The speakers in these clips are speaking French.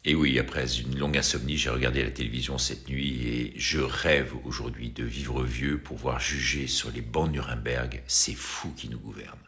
Et oui, après une longue insomnie, j'ai regardé la télévision cette nuit et je rêve aujourd'hui de vivre vieux pour voir juger sur les bancs de Nuremberg ces fous qui nous gouvernent.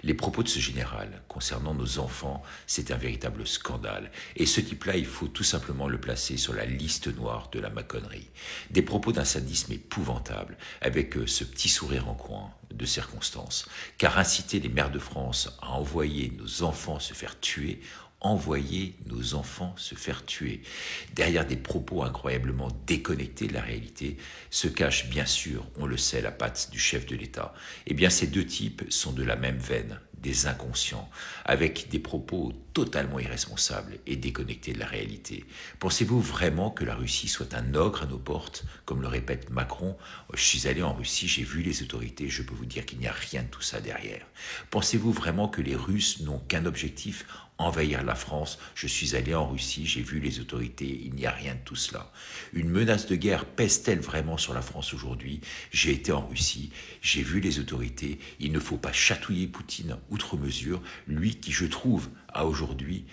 Les propos de ce général concernant nos enfants, c'est un véritable scandale. Et ce type-là, il faut tout simplement le placer sur la liste noire de la maconnerie. Des propos d'un sadisme épouvantable, avec ce petit sourire en coin de circonstance. Car inciter les mères de France à envoyer nos enfants se faire tuer, envoyer nos enfants se faire tuer. Derrière des propos incroyablement déconnectés de la réalité se cache bien sûr, on le sait, la patte du chef de l'État. Eh bien ces deux types sont de la même veine, des inconscients, avec des propos totalement irresponsables et déconnectés de la réalité. Pensez-vous vraiment que la Russie soit un ogre à nos portes, comme le répète Macron? Je suis allé en Russie, j'ai vu les autorités, je peux vous dire qu'il n'y a rien de tout ça derrière. Pensez-vous vraiment que les Russes n'ont qu'un objectif? Envahir la France, je suis allé en Russie, j'ai vu les autorités, il n'y a rien de tout cela. Une menace de guerre pèse-t-elle vraiment sur la France aujourd'hui? J'ai été en Russie, j'ai vu les autorités, il ne faut pas chatouiller Poutine outre mesure, lui qui je trouve a aujourd'hui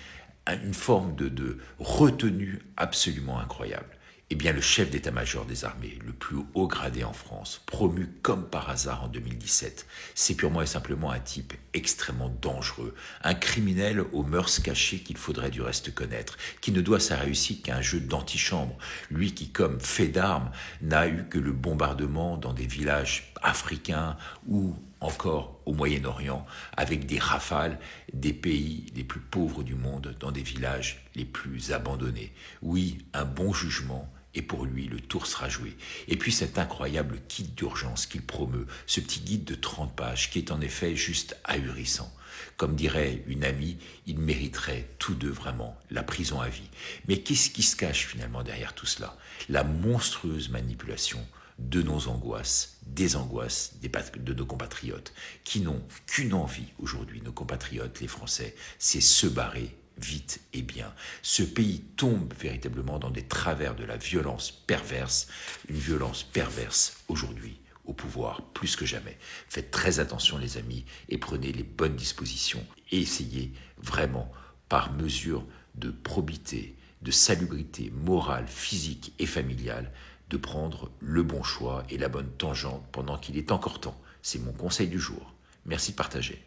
une forme de retenue absolument incroyable. Eh bien, le chef d'état-major des armées, le plus haut gradé en France, promu comme par hasard en 2017, c'est purement et simplement un type extrêmement dangereux, un criminel aux mœurs cachées qu'il faudrait du reste connaître, qui ne doit sa réussite qu'à un jeu d'antichambre, lui qui, comme fait d'armes, n'a eu que le bombardement dans des villages africains ou encore au Moyen-Orient, avec des rafales des pays les plus pauvres du monde dans des villages les plus abandonnés. Oui, un bon jugement, et pour lui, le tour sera joué. Et puis cet incroyable kit d'urgence qu'il promeut, ce petit guide de 30 pages qui est en effet juste ahurissant. Comme dirait une amie, ils mériteraient tous deux vraiment la prison à vie. Mais qu'est-ce qui se cache finalement derrière tout cela? La monstrueuse manipulation de nos angoisses, des angoisses de nos compatriotes, qui n'ont qu'une envie aujourd'hui, nos compatriotes, les Français, c'est se barrer vite et bien. Ce pays tombe véritablement dans des travers de la violence perverse, une violence perverse aujourd'hui au pouvoir plus que jamais. Faites très attention les amis et prenez les bonnes dispositions et essayez vraiment par mesure de probité, de salubrité morale, physique et familiale de prendre le bon choix et la bonne tangente pendant qu'il est encore temps. C'est mon conseil du jour. Merci de partager.